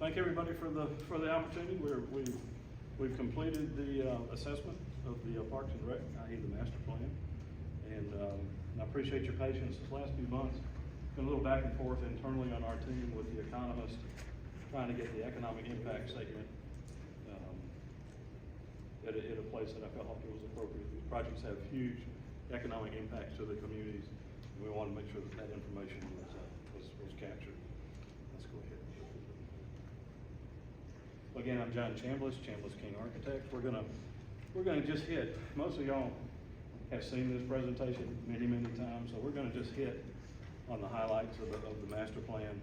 thank everybody for the opportunity. We've completed the assessment of the Parks and Rec, i.e. the master plan. And I appreciate your patience this last few months. Been a little back and forth internally on our team with the economist, trying to get the economic impact statement at a place that I felt like it was appropriate. These projects have huge economic impacts to the communities, and we want to make sure that that information was captured. Let's go ahead. Again, I'm John Chambliss, King Architects. We're gonna just hit. Most of y'all have seen this presentation many times, so we're gonna just hit on the highlights of the master plan.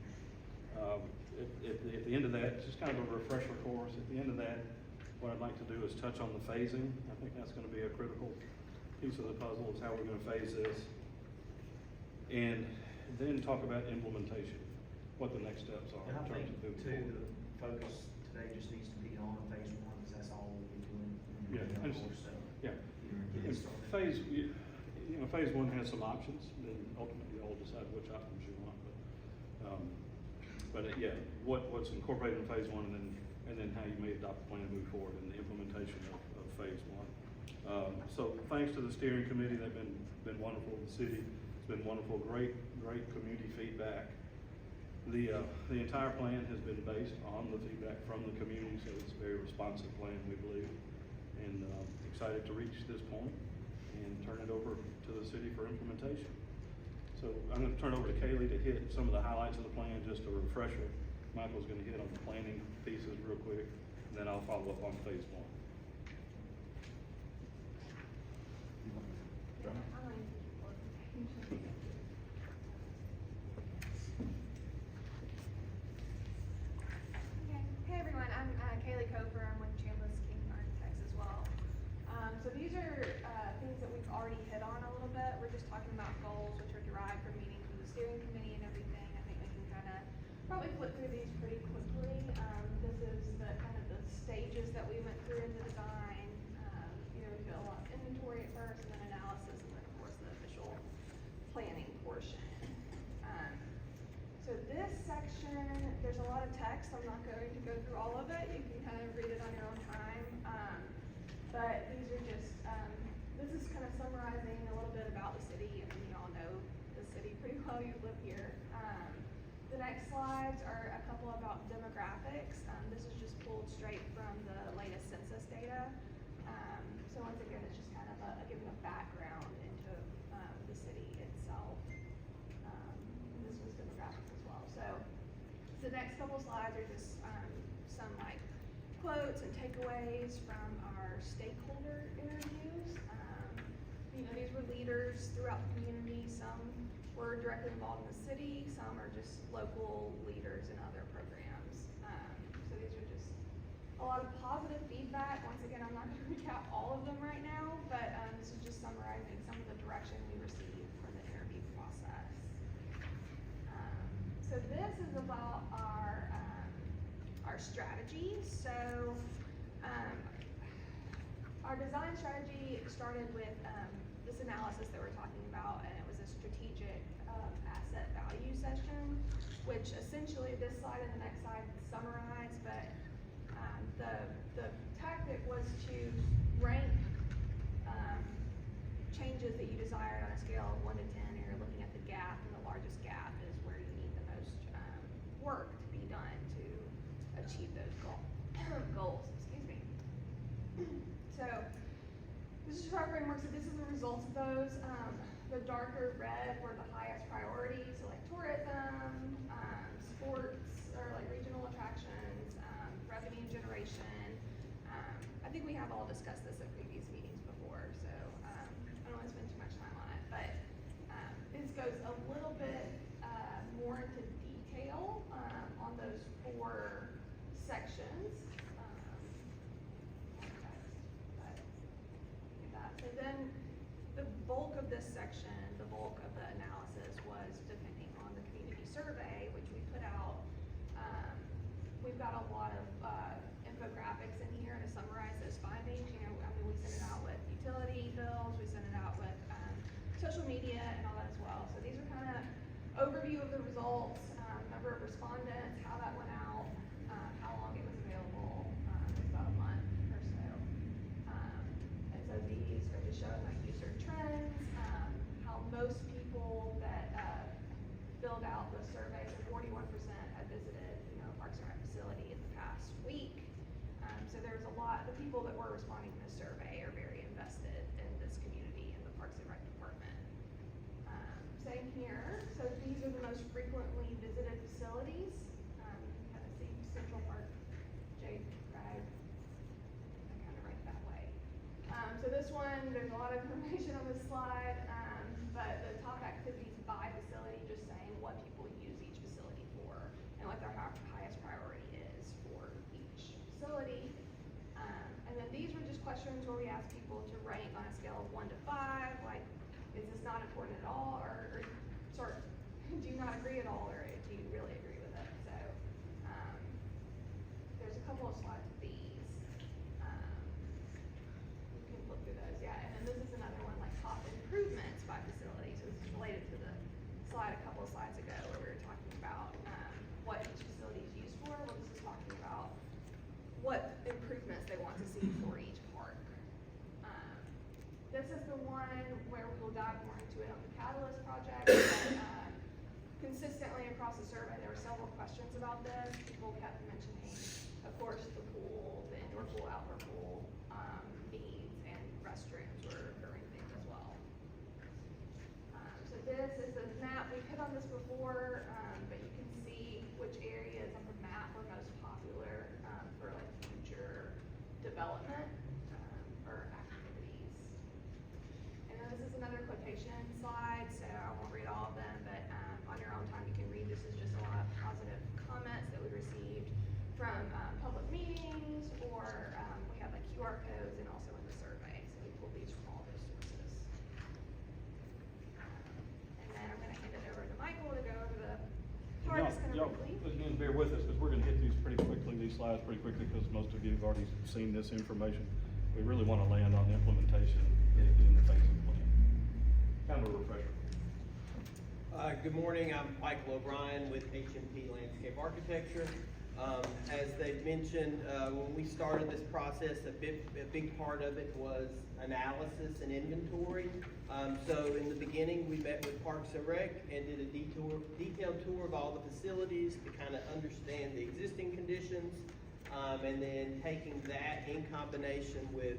At the end of that, just kind of a refresher course. At the end of that, what I'd like to do is touch on the phasing. I think that's going to be a critical piece of the puzzle, is how we're going to phase this, and then talk about implementation, what the next steps are in terms of moving forward. The focus today just needs to be on phase one, because that's all we'll be doing. Phase one has some options, then ultimately you'll decide which options you want. But what's incorporated in phase one, and then how you may adopt a plan to move forward in the implementation of phase one. So thanks to the steering committee, they've been wonderful. The city has been wonderful. Great community feedback. The entire plan has been based on the feedback from the community, so it's a very responsive plan, we believe, and excited to reach this point and turn it over to the city for implementation. So I'm going to turn it over to Kaylee to hit some of the highlights of the plan, just a refresher. Michael's going to hit on the planning pieces real quick, and then I'll follow up on phase one. Hey everyone, I'm Kaylee Cofer. I'm with King Architects as well. So these are things that we've already hit on a little bit. We're just talking about goals, which are derived from meetings with the steering committee and everything. I think we can kind of probably flip through these pretty quickly. This is the kind of the stages that we went through in the design. We did a lot of inventory at first, and then analysis, and then of course the official planning portion. So this section, there's a lot of text. I'm not going to go through all of it. You can kind of read it on your own time. But these are just, this is kind of summarizing a little bit about the city. I mean, you all know the city pretty well. You live here. The next slides are a couple about demographics. This is just pulled straight from the latest census data. So once again, it's just kind of giving a background into the city itself. This was demographics as well. So the next couple slides are just some like quotes and takeaways from our stakeholder interviews. These were leaders throughout the community. Some were directly involved in the city, some are just local leaders in other programs. So these are just a lot of positive feedback. Once again, I'm not going to recap all of them right now, but this is just summarizing some of the direction we received from the interview process. So this is about our strategy. So our design strategy started with this analysis that we're talking about, and it was a strategic asset value session, which essentially this slide and the next slide summarize, but the tactic was to rank changes that you desired on a scale of 1 to 10, and you're looking at the gap, and the largest gap is where you need the most work to be done to achieve those goals. Excuse me. So this is our framework. So this is the results of those. The darker red were the highest priorities, so like tourism, sports, or like regional attractions, revenue generation. I think we have all discussed this at previous meetings before, so I don't want to spend too much time on it. But this goes a little bit more into detail on those 4 sections. So then the bulk of this section, the bulk of the analysis was depending on the community survey, which we put out. We've got a lot of infographics in here to summarize those findings. We sent it out with utility bills, we sent it out with social media and all that as well. So these are kind of overview of the results, number of respondents, how that went out, one, there's a lot of information on this slide, but the top activities by facility, just saying what people use each facility for and what their highest priority is for each facility. And then these were just questions where we asked people to rank on a scale of 1 to 5, like, is this not important at all, or sorry, do you not agree at all, or do you really agree with it? So, there's a couple of slides with these. You can flip through those, yeah, and then this is another one, like top improvements by facility, so this is related to the slide a couple of slides ago where we were talking about what each facility is used for. Well, this is talking about what improvements they want to see for each park. This is the one where we'll dive more into it on the Catalyst project. But, consistently across the survey, there were several questions about this. People kept mentioning, of course, the pool, the indoor pool, outdoor pool, needs, and restrooms were recurring things as well. So this is a map we put on this before, but you can see which areas on the map were most popular for like future development or activities. And then this is another quotation slide, so I won't read all of them, but on your own time you can read. This is just a lot of positive comments that we received from public meetings, or we have like QR codes and also in the survey, so we pulled these from all those sources. And then I'm gonna hand it over to Michael to go over the parks kind of quickly. Again, bear with us, because we're gonna hit these pretty quickly, these slides pretty quickly, because most of you have already seen this information. We really wanna land on the implementation in the phasing plan. Kind of a refresher. Good morning, I'm Michael O'Brien with HMP Landscape Architecture. As they've mentioned, when we started this process, a big part of it was analysis and inventory. So in the beginning, we met with Parks and Rec and did a detailed tour of all the facilities to kind of understand the existing conditions, and then taking that in combination with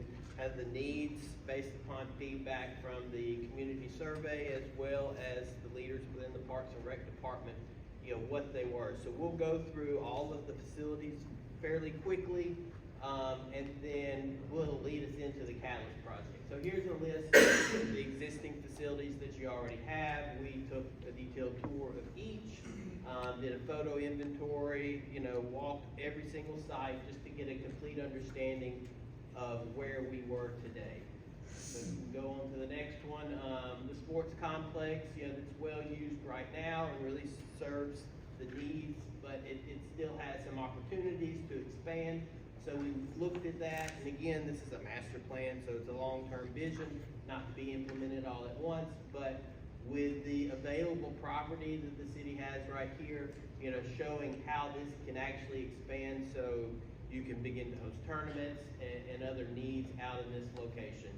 the needs based upon feedback from the community survey, as well as the leaders within the Parks and Rec department, you know, what they were. So we'll go through all of the facilities fairly quickly, and then will lead us into the Catalyst project. So here's a list of the existing facilities that you already have. We took a detailed tour of each, did a photo inventory, you know, walked every single site just to get a complete understanding of where we were today. So we can go on to the next one. The sports complex, you know, it's well used right now and really serves the needs, but it still has some opportunities to expand. So we looked at that, and again, this is a master plan, so it's a long-term vision, not to be implemented all at once, but with the available property that the city has right here, you know, showing how this can actually expand so you can begin to host tournaments and other needs out in this location.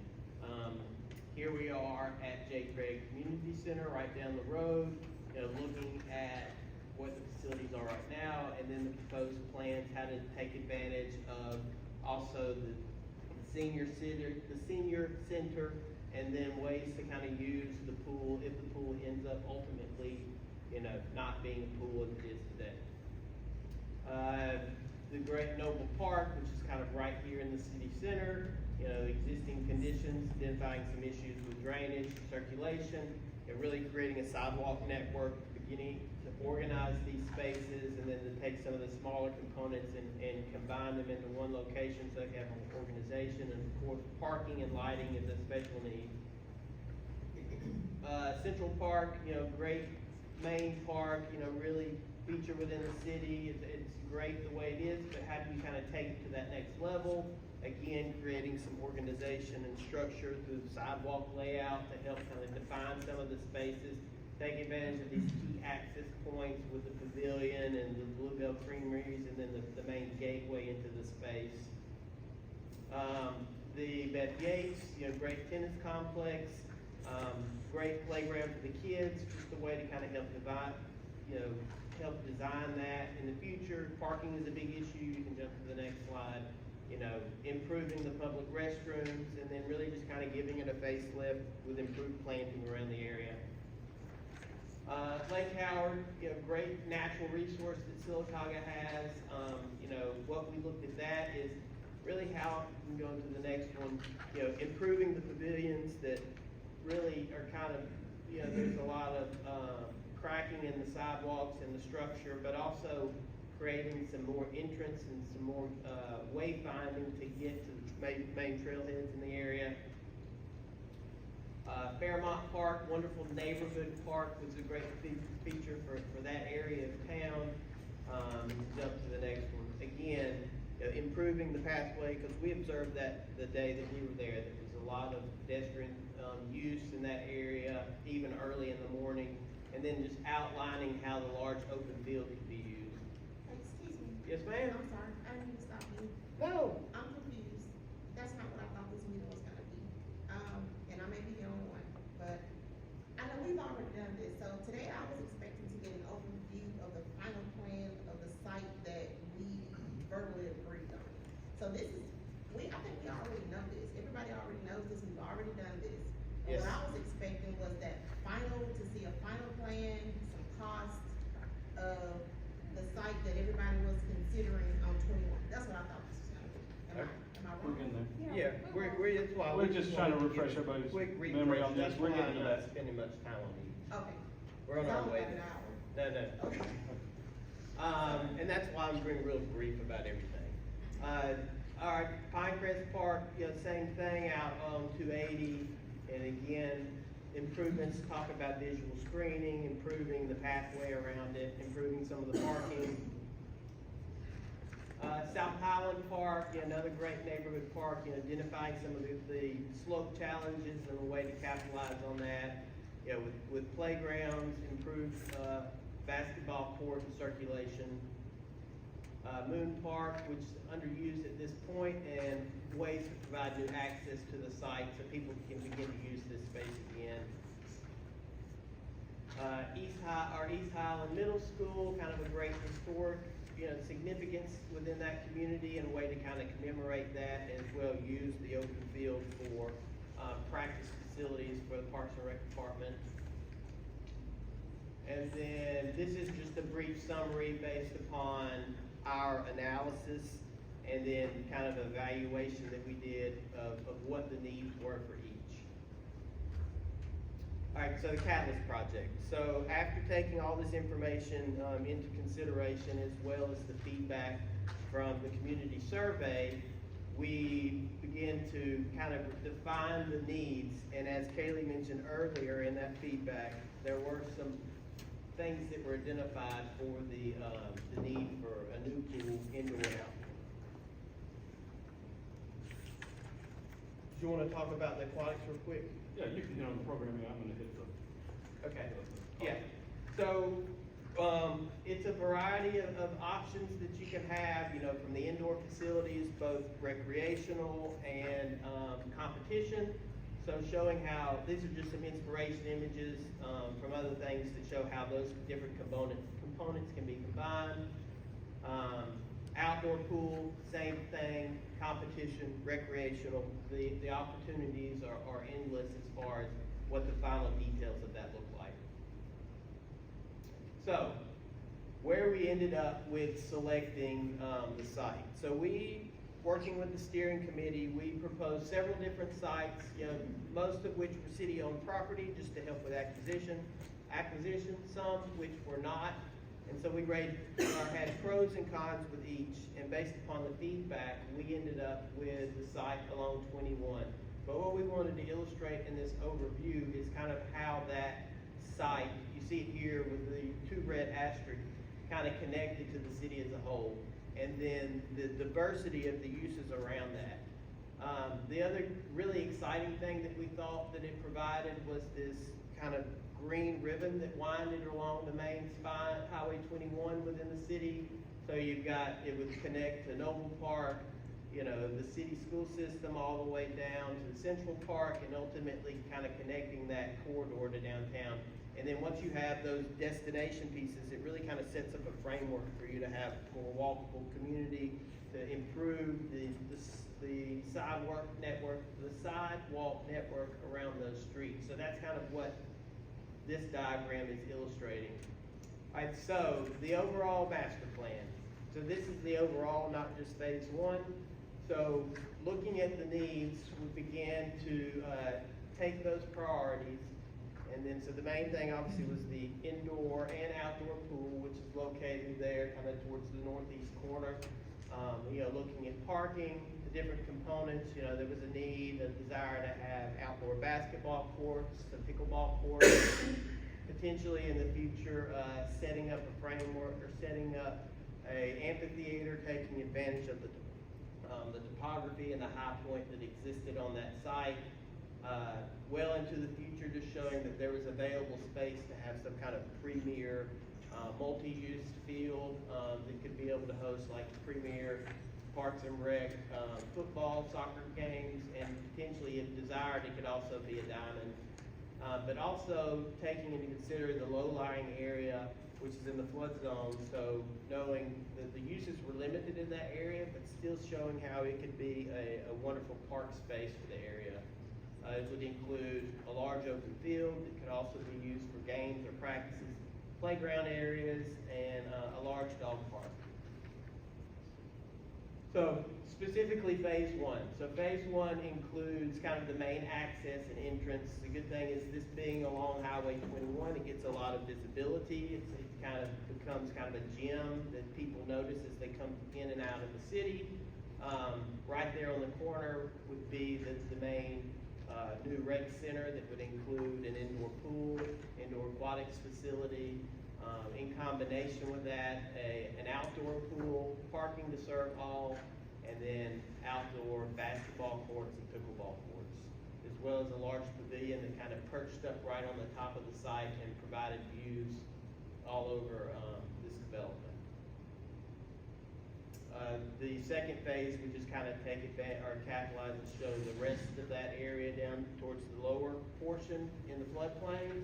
Here we are at J. Craig Community Center right down the road, you know, looking at what the facilities are right now, and then the proposed plans, how to take advantage of also the senior center, and then ways to kind of use the pool if the pool ends up ultimately, you know, not being a pool as it is today. The Great Noble Park, which is kind of right here in the city center, you know, existing conditions, identifying some issues with drainage, circulation, and really creating a sidewalk network, beginning to organize these spaces, and then to take some of the smaller components and combine them into one location so they have an organization, and of course parking and lighting is a special need. Central Park, you know, great main park, you know, really feature within the city. It's great the way it is, but how do you kind of take it to that next level? Again, creating some organization and structure through the sidewalk layout to help kind of define some of the spaces, take advantage of these key access points with the pavilion and the Bluebell Creameries, and then the main gateway into the space. The Beth Yates, you know, great tennis complex, great playground for the kids, just a way to kind of help help design that in the future. Parking is a big issue. You can jump to the next slide. You know, improving the public restrooms, and then really just kind of giving it a facelift with improved planting around the area. Lake Howard, you know, great natural resource that Sylacauga has. You know, what we looked at that is really how, we can go into the next one, you know, improving the pavilions that really are kind of, you know, there's a lot of, cracking in the sidewalks and the structure, but also creating some more entrance and some more, wayfinding to get to the main trailheads in the area. Fairmont Park, wonderful neighborhood park, was a great feature for that area of town. Jump to the next one. Again, you know, improving the pathway, because we observed that the day that we were there, there was a lot of pedestrian use in that area, even early in the morning, and then just outlining how the large open field could be used. Excuse me. Yes, ma'am? I'm sorry, I didn't mean to stop you. No. I'm confused. That's not what I thought this meeting was gonna be. And I may be the only one, but I know we've already done this. So today I was expecting to get an overview of the final plan of the site that we verbally agreed on. So this is, I think we already know this. Everybody already knows this. We've already done this. And Yes. what I was expecting was that to see a final plan, some cost of the site that everybody was considering on 21. That's what I thought this was gonna be. Am I We're wrong? getting there. Yeah, that's why. We're we just trying to wanted refresh give a everybody's quick memory on refresh. this. We're getting to That's why I'm that. not spending much time on these. Okay. We're on So our I'm way about an there. hour. No. Okay. And that's why I'm being real brief about everything. All right, Pinecrest Park, you know, same thing out on 280. And again, improvements, talk about visual screening, improving the pathway around it, improving some of the parking. South Highland Park, yeah, another great neighborhood park, you know, identifying some of the slope challenges and a way to capitalize on that. You know, with playgrounds, improved, basketball court and circulation. Moon Park, which is underused at this point, and ways to provide new access to the site so people can begin to use this space again. East Highland Middle School, kind of a great historic, you know, significance within that community, and a way to kind of commemorate that, and as well use the open field for practice facilities for the Parks and Rec Department. And then this is just a brief summary based upon our analysis and then kind of evaluation that we did of what the needs were for each. All right, so the Catalyst project. So after taking all this information into consideration, as well as the feedback from the community survey, we begin to kind of define the needs. And as Kaylee mentioned earlier in that feedback, there were some things that were identified for the need for a new pool, indoor and outdoor. Do you want to talk about the aquatics real quick? Yeah, you can hit on the programming. I'm gonna hit the. Okay. Yeah. So, it's a variety of options that you can have, you know, from the indoor facilities, both recreational and competition. So showing how, these are just some inspiration images from other things that show how those different components can be combined. Outdoor pool, same thing, competition, recreational. The opportunities are endless as far as what the final details of that look like. So, where we ended up with selecting the site. So working with the steering committee, we proposed several different sites, you know, most of which were city-owned property, just to help with acquisition, some which were not. And so we had pros and cons with each, and based upon the feedback, we ended up with the site along 21. But what we wanted to illustrate in this overview is kind of how that site, you see it here with the two red asterisks, kind of connected to the city as a whole. And then the diversity of the uses around that. The other really exciting thing that we thought that it provided was this kind of green ribbon that winded along the main spine, Highway 21 within the city. So you've got, it would connect to Noble Park, you know, the city school system all the way down to the Central Park, and ultimately kind of connecting that corridor to downtown. And then once you have those destination pieces, it really kind of sets up a framework for you to have more walkable community, to improve the sidewalk network around those streets. So that's kind of what this diagram is illustrating. All right, so the overall master plan. So this is the overall, not just phase one. So looking at the needs, we began to take those priorities. And then, so the main thing obviously was the indoor and outdoor pool, which is located there kind of towards the northeast corner. Looking at parking, the different components, there was a need, a desire to have outdoor basketball courts, some pickleball courts, potentially in the future, setting up a framework or setting up a amphitheater, taking advantage of the topography and the high point that existed on that site, well into the future, just showing that there was available space to have some kind of premier multi-use field that could be able to host like premier Parks and Rec football, soccer games, and potentially, if desired, it could also be a diamond. But also taking into consideration the low-lying area, which is in the flood zone, so knowing that the uses were limited in that area, but still showing how it could be a wonderful park space for the area. It would include a large open field that could also be used for games or practices, playground areas, and a large dog park. So specifically phase one. So phase one includes kind of the main access and entrance. The good thing is this being along Highway 21, it gets a lot of visibility. It kind of becomes kind of a gem that people notice as they come in and out of the city. Right there on the corner would be the main new rec center that would include an indoor pool, indoor aquatics facility, in combination with that, an outdoor pool, parking to serve all, and then outdoor basketball courts and pickleball courts, as well as a large pavilion that kind of perched up right on the top of the site and provided views all over this development. The second phase, we just kind of take advantage or capitalize and show the rest of that area down towards the lower portion in the floodplain.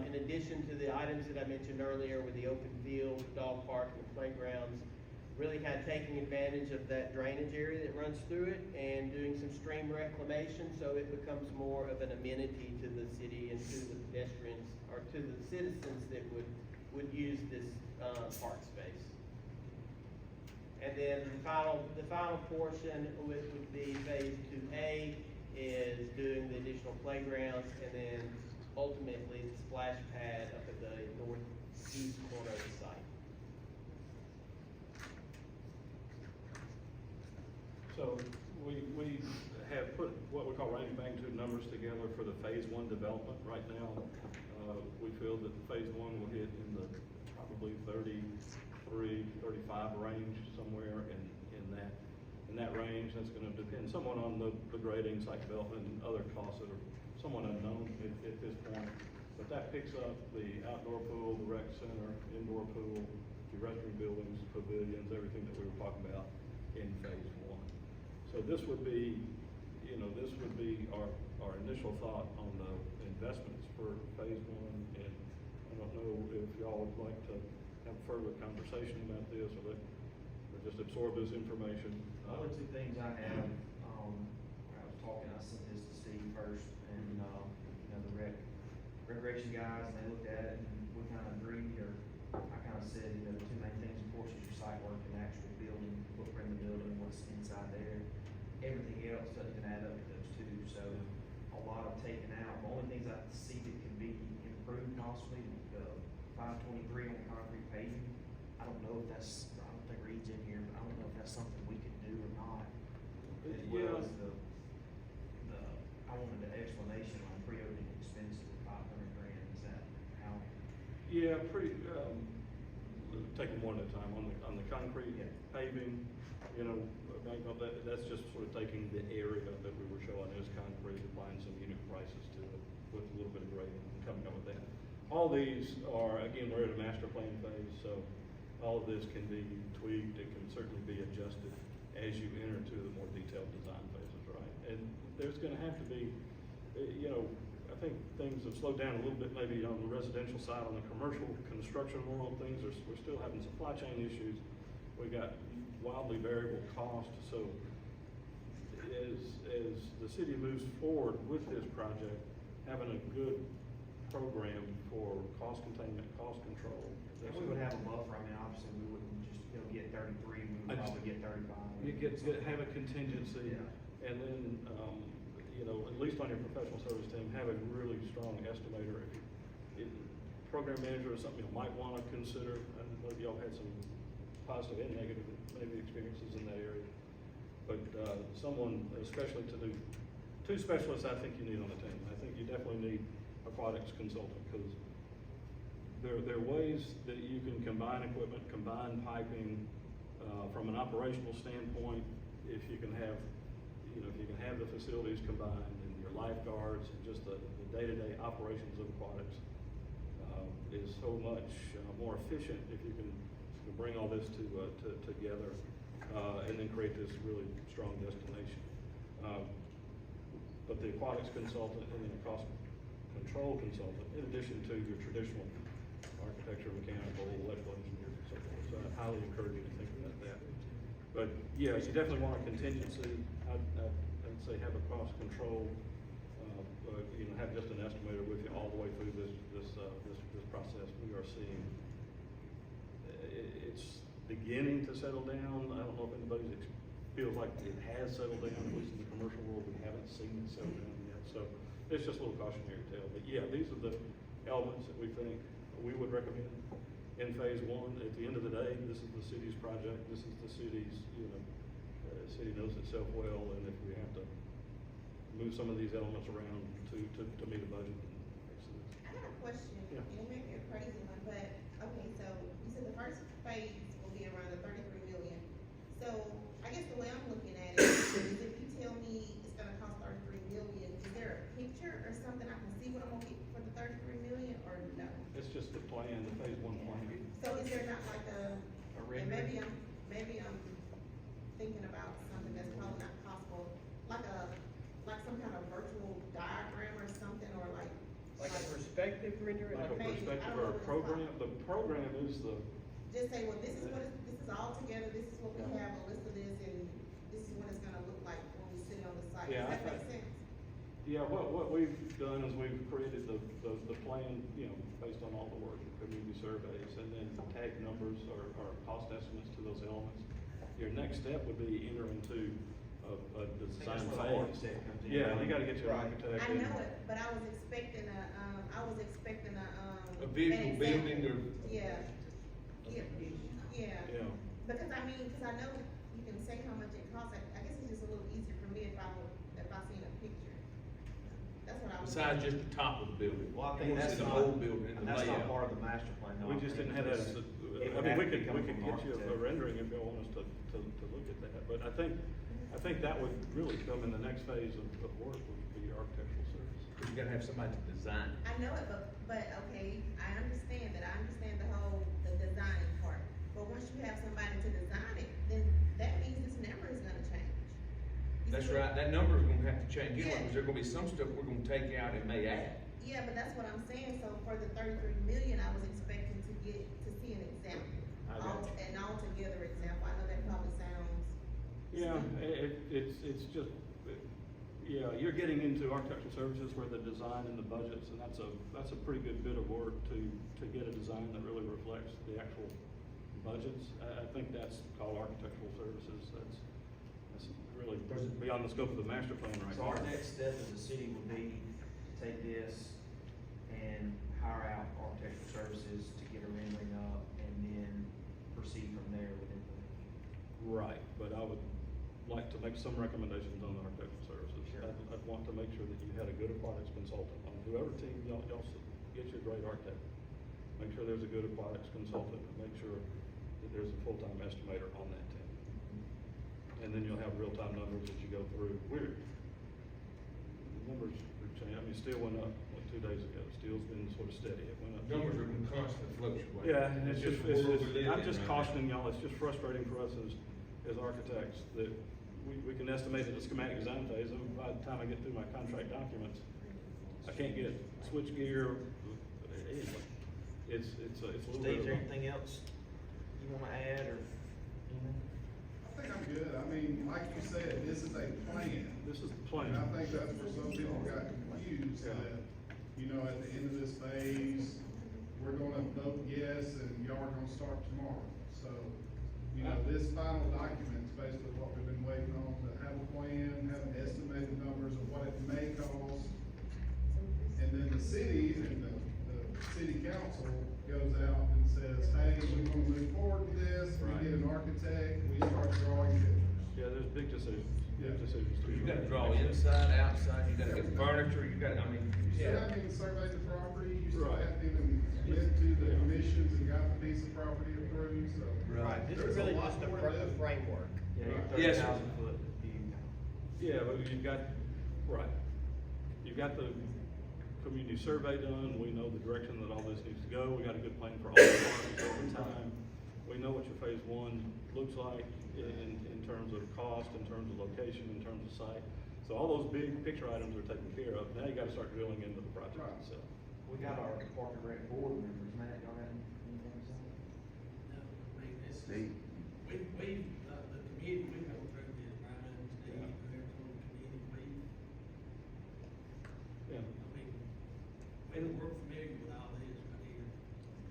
In addition to the items that I mentioned earlier with the open field, dog park, and the playgrounds, really kind of taking advantage of that drainage area that runs through it and doing some stream reclamation so it becomes more of an amenity to the city and to the pedestrians or to the citizens that would use this park space. And then the final portion would be phase 2A is doing the additional playgrounds and then ultimately the splash pad up at the northeast corner of the site. So we have put what we call range magnitude numbers together for the phase one development. Right now, we feel that phase one will hit in the probably 33, 35 range, somewhere in that range. That's going to depend somewhat on the grading, site development, and other costs that are somewhat unknown at this point. But that picks up the outdoor pool, the rec center, indoor pool, the restroom buildings, pavilions, everything that we were talking about in phase one. So this would be, our initial thought on the investments for phase one. And I don't know if y'all would like to have further conversation about this or just absorb this information. Other two things I have, when I was talking, I sent this to Steve first, and, the recreation guys, and they looked at it, and we kind of agreed, or I kind of said, the two main things, of course, is your site work and actual building, footprint of the building, what's inside there. Everything else doesn't add up to those two, so a lot of taken out. The only things I see that can be improved possibly, the 523 on concrete paving. I don't know if that's, I don't think Reed's in here, but I don't know if that's something we could do or not. As well as I wanted an explanation on pre-opening expenses of 500 grand. Is that how? Yeah, taking one at a time. On the concrete paving, that's just sort of taking the area that we were showing as concrete, applying some unit prices to it with a little bit of grading and coming up with that. All these are, again, we're at a master plan phase, so all of this can be tweaked. It can certainly be adjusted as you enter into the more detailed design phases, right? And there's going to have to be, I think things have slowed down a little bit maybe on the residential side. On the commercial construction world, we're still having supply chain issues. We got wildly variable costs. So as the city moves forward with this project, having a good program for cost containment, cost control. And we would have a buffer. I mean, obviously we wouldn't just, get 30% 33, we I would just- probably get 35. Have a contingency, Yeah. and then, you know, at least on your professional service team, have a really strong estimator. Program manager is something you might wanna consider, and maybe y'all had some positive and negative, maybe experiences in that area. But, someone, especially to do, two specialists I think you need on the team. I think you definitely need aquatics consultant, because there are ways that you can combine equipment, combine piping, from an operational standpoint, if you can have, you know, if you can have the facilities combined and your lifeguards, and just the day-to-day operations of aquatics, is so much more efficient if you can bring all this together, and then create this really strong destination. But the aquatics consultant and then a cost control consultant, in addition to your traditional architecture, mechanical, electrical engineers, and so forth. So I highly encourage you to think about that. But yeah, you definitely want a contingency. I'd say have a cost control, you know, have just an estimator with you all the way through this process. We are seeing, it's beginning to settle down. I don't know if anybody feels like it has settled down, at least in the commercial world. We haven't seen it settle down yet. So it's just a little cautionary tale. But yeah, these are the elements that we think we would recommend in phase one. At the end of the day, this is the city's project. This is the city's, you know, city knows itself well, and if we have to move some of these elements around to meet a budget, it makes sense. I got a question, Yeah. and it may be a crazy one, but, okay, so you said the first phase will be around the 33 million. So, I guess the way I'm looking at it is if you tell me it's gonna cost 33 million, is there a picture or something I can see what I'm gonna get for the 33 million, or no? It's just the plan, the phase one plan. So is there not like and rendering? maybe I'm thinking about something that's probably not possible, like some kind of virtual diagram or something, or like Like a perspective rendering? Like a maybe, I perspective don't or a know what it's program, called. the program is the, just say, well, this is all together, this is what we have, a list of this, and this is what it's gonna look like when we sit on the site. Yeah, Does that I make sense? yeah, what we've done is we've created the plan, you know, based on all the work, community surveys, and then tag numbers or cost estimates to those elements. Your next step would be enter into a design That's where the phase. architect comes in. Yeah, you gotta get your Right. architect. I and- know it, but I was expecting a A visual an building example. or- Yeah, yeah, Yeah, because I know you can say how much it costs, I guess it's just a little easier for me if I seen a picture. That's what I was. Besides just the top of the building. Well, I You think wanna that's see the not, whole building and the that's not layout. part of the master plan, though. we I just think didn't have that it's- as, it I would mean, have we to could come get from you a architect. rendering if y'all want us to look at that. But I think that would really come in the next phase of work, which would be your architectural service. Cause you gotta have somebody to design it. I know it, but okay, I understand that, I understand the design part, but once you have somebody to design it, then that means this number is gonna change. You That's see what- right, that number is gonna have to change anyway, Yeah. cause there's gonna be some stuff we're gonna take out and may add. Yeah, but that's what I'm saying, so for the 33 million, I was expecting to see an example. I got you. An altogether example, I know that probably sounds. Yeah, it's just, yeah, you're getting into architectural services where the design and the budgets, and that's a pretty good bit of work to get a design that really reflects the actual budgets. I think that's called architectural services. That's really beyond the scope of the master plan right So now. our next step as a city would be to take this and hire out architectural services to get a rendering up, and then proceed from there with implementation. Right, but I would like to make some recommendations on the architectural services. Sure. I'd want to make sure that you had a good aquatics consultant on whoever team y'all get you a great architect. Make sure there's a good aquatics consultant, and make sure that there's a full-time estimator on that team. And then you'll have real-time numbers as you go through. The numbers are changing. I mean, steel went up, 2 days ago. Steel's been sort of steady. It went up. Numbers are gonna constantly fluctuate. Yeah, and it's just, the world we live I'm in just right cautioning y'all, it's just frustrating for us as architects that we can estimate at the schematic design phase, and by the time I get through my contract documents, I can't get switch gear. Anyway, it's a little Steve, bit is there of anything else you wanna add, or anything? I think I'm good. I mean, like you said, this is a plan. this is the plan. And I think that's where some people got confused, Yeah. that, you know, at the end of this phase, we're gonna vote yes, and y'all are gonna start tomorrow. So, you know, this final document is basically what we've been waiting on, to have a plan, have estimated numbers of what it may cost. And then the city and the city council goes out and says, hey, we wanna move forward with this, we Right. get an architect, we start drawing pictures. Yeah, there's big decisions, Yeah. big decisions. to be You gotta made. draw inside, outside, you gotta get furniture, you gotta, I mean. You still haven't even surveyed the property, you still Right. haven't even went to the commissions and got the piece of property approved, so. Right, this is There's a really lot just a more to do. framework. Yeah, Right. Yes, 30,000 foot view. Yeah, but you've got, right, you've got the community survey done, we know the direction that all this needs to go, we got a good plan for all the parties over time. We know what your phase one looks like in terms of cost, in terms of location, in terms of site. So all those big picture items are taken care of, now you gotta start drilling into the project Right. itself. We got our Park and Rec board members, Matt, y'all got anything to say? No, I mean, it's, Steve? the committee, we go through this, Brian, Steve, whoever's on the committee, Yeah. we're familiar with all this right here.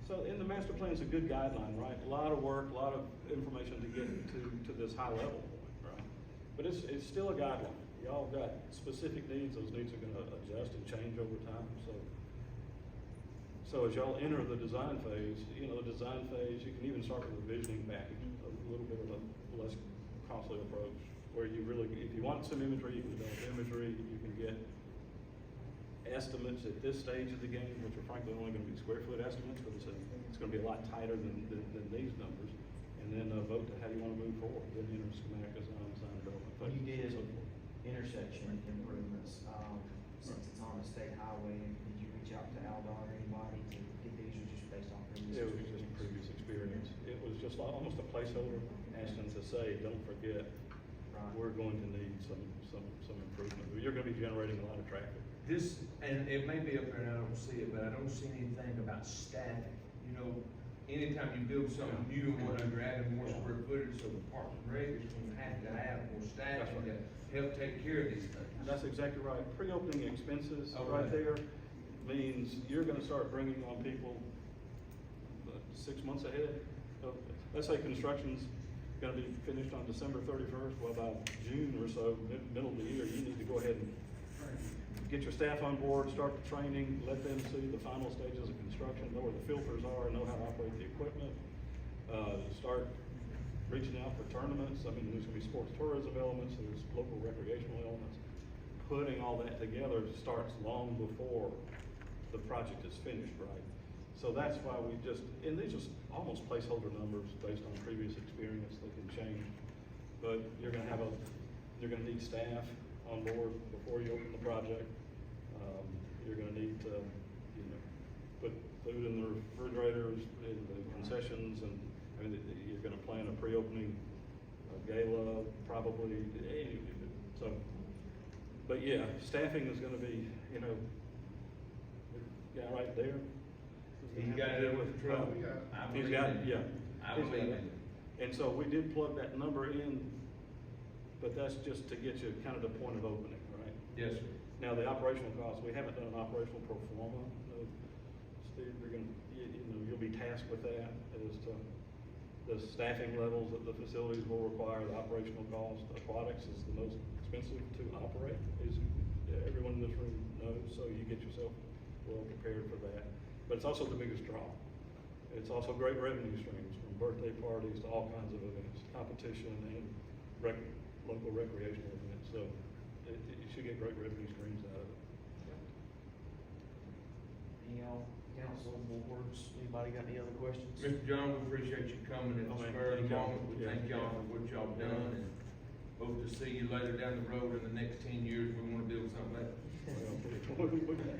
So, and the master plan is a good guideline, right? A lot of work, a lot of information to get to this high level point, right? But it's still a guideline. Y'all got specific needs, those needs are gonna adjust and change over time, so as y'all enter the design phase, you know, the design phase, you can even start with a visioning package, a little bit of a less costly approach, where you really, if you want some imagery, you can develop imagery, you can get estimates at this stage of the game, which are frankly only gonna be square foot estimates, but it's gonna be a lot tighter than these numbers. And then vote to how you wanna move forward, then enter schematic design development. When you did so forth. intersection improvements, since it's on a state highway, did you reach out to Aldon or anybody to get these, or just based on previous? It was just previous experience. It was just like almost a placeholder, asking to say, don't forget, Right. we're going to need some improvement. You're gonna be generating a lot of traffic. This, and it may be up there and I don't see it, but I don't see anything about staffing. You know, anytime you build something new, you wanna grab more square footage, so the Park and Rec is gonna have to have more staffing to help take care of these things. That's exactly right. Pre-opening expenses Oh, right right. there means you're gonna start bringing on people 6 months ahead. Let's say construction's gonna be finished on December 31st, well, by June or so, middle of the year, you need to go ahead and get your staff on board, start the training, let them see the final stages of construction, know where the filters are, know how to operate the equipment. Start reaching out for tournaments. I mean, there's gonna be sports tourism elements, there's local recreational elements. Putting all that together starts long before the project is finished, right? So that's why we just, and these are almost placeholder numbers based on previous experience, they can change. But you're gonna need staff on board before you open the project. You're gonna need to, you know, put food in the refrigerators, in the concessions, and, I mean, you're gonna plan a pre-opening gala, probably, so. But yeah, staffing is gonna be, you know, the guy right there. He got it under control. We got it. I He's believe got, in it. yeah. I He's believe got in it. it. And so we did plug that number in, but that's just to get you kind of the point of opening, right? Yes, sir. Now, the operational costs, we haven't done an operational pro forma. Steve, you're gonna, you know, you'll be tasked with that as to the staffing levels that the facilities will require, the operational cost. Aquatics is the most expensive to operate, as everyone in this room knows, so you get yourself well prepared for that. But it's also the biggest draw. It's also great revenue streams, from birthday parties to all kinds of events, competition and local recreational events. So you should get great revenue streams out of it. Any council boards, anybody got any other questions? Mr. John, we appreciate you coming at Oh, the man, spur of the thank y'all. moment. We Yeah. thank y'all for what y'all done, and hope to see you later down the road in the next 10 years. We wanna build something better.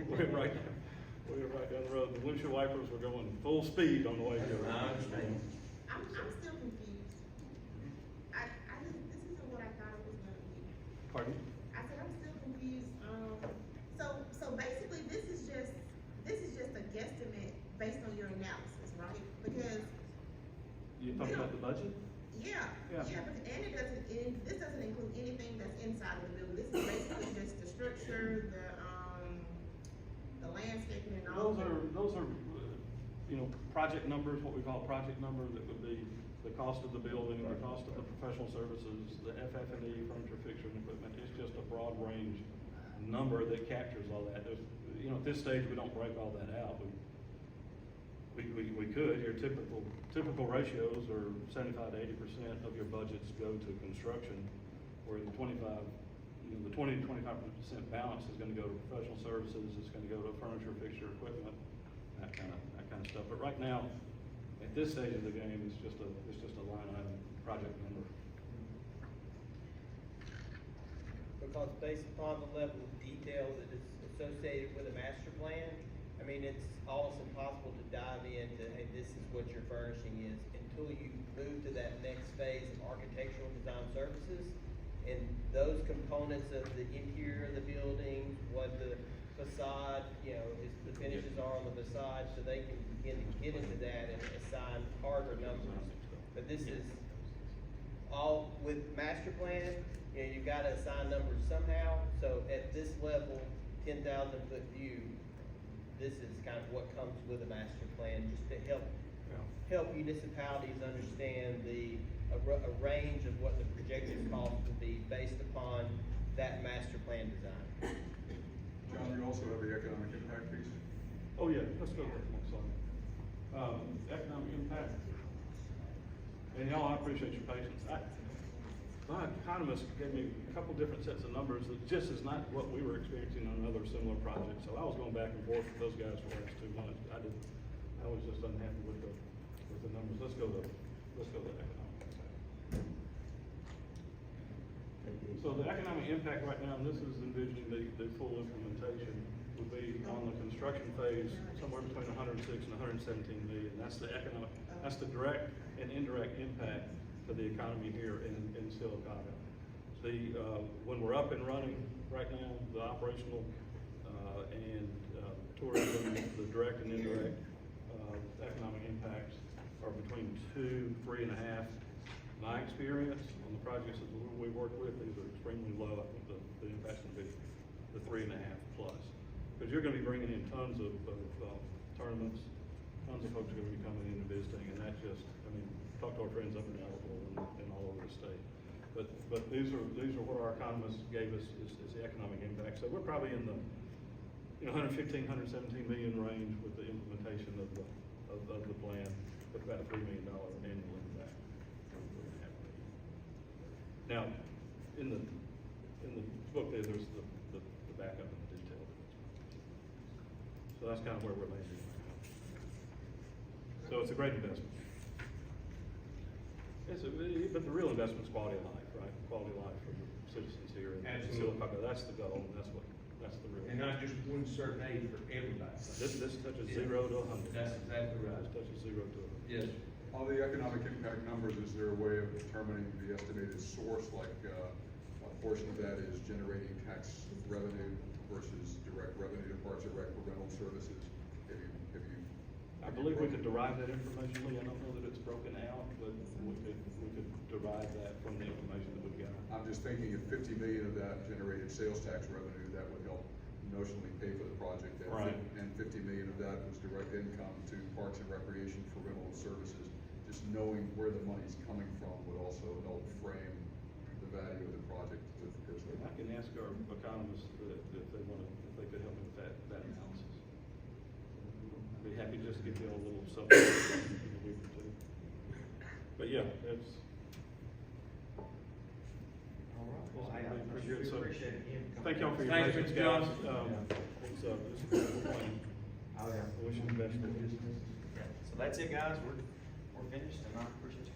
We're right down the road. The windshield wipers were going full speed on the way here. I understand. I'm still confused. This isn't what I thought it was gonna be. Pardon? I said, I'm still confused, so basically, this is just a guesstimate based on your analysis, right? Because, You talking about the budget? yeah, Yeah. but, this doesn't include anything that's inside of the building, this is basically just the structure, the landscaping and all. Those are, you know, project numbers, what we call project numbers, that would be the cost of the building, the cost of the professional services, the FF&E, furniture, fixture, and equipment. It's just a broad range number that captures all that. There's, you know, at this stage, we don't break all that out. We could. Your typical ratios are 75 to 80% of your budgets go to construction, where the 20 to 25% balance is gonna go to professional services, it's gonna go to furniture, fixture, equipment, that kind of stuff. But right now, at this stage of the game, it's just a line item project number. Because based upon the level of detail that is associated with a master plan, I mean, it's almost impossible to dive into, hey, this is what your furnishing is, until you move to that next phase of architectural design services. And those components of the interior of the building, what the facade, you know, the finishes are on the facade, so they can begin to get into that and assign harder numbers. But this is all with master plan, you know, you've gotta assign numbers somehow. So at this level, 10,000 foot view, this is kind of what comes with a master plan, just to help municipalities understand a range of what the projected cost will be based upon that master plan design. John, you also have the economic impact piece? Oh, yeah, let's go to the next slide. Economic impact. And y'all, I appreciate your patience. My economist gave me a couple different sets of numbers that just is not what we were experiencing on other similar projects. So I was going back and forth with those guys for the last 2 months. I was just unhappy with the numbers. Let's go to economic impact. So the economic impact right now, and this is envisioning the full implementation, would be on the construction phase, somewhere between 106 and 117 million. That's the direct and indirect impact to the economy here in Sylacauga. When we're up and running right now, the operational and tourism, the direct and indirect economic impacts are between 2, 3.5. My experience on the projects that we work with, these are extremely low. I think the impact's gonna be the 3.5 plus. Because you're gonna be bringing in tons of tournaments, tons of folks are gonna be coming in and visiting, and that just, I mean, talk to our friends up in Alabama and all over the state. But these are what our economists gave us is the economic impact. So we're probably in the 115, 117 million range with the implementation of the plan, with about $3 million annual impact. Now, in the book there's the backup and the detail. So that's kind of where we're landing right now. So it's a great investment. But the real investment is quality of life, right? Quality of life for the citizens here in Sylacauga. That's the goal, and that's the real. And not just one certain age for everybody. This touches 0 to 100. That's exactly right. This touches 0 to 100. Yes. On the economic impact numbers, is there a way of determining the estimated source, like what portion of that is generating tax revenue versus direct revenue to Parks and Rec for rental services? I believe we could derive that information, Lee. I don't know that it's broken out, but we could derive that from the information that we've got. I'm just thinking if 50 million of that generated sales tax revenue, that would help notionally pay for the project. Right. And 50 million of that was direct income to Parks and Recreation for rental services. Just knowing where the money's coming from would also help frame the value of the project. I can ask our economists if they could help me with that analysis. I'd be happy just to give you a little supplement in a week or two. But yeah, it's. All right. Well, I Pretty good. So, appreciate it. thank y'all for your Thanks, patience, Mr. guys. Johnson. It's a beautiful plan. Oh, yeah. I wish you the best. So that's it, guys. We're finished, and I appreciate you.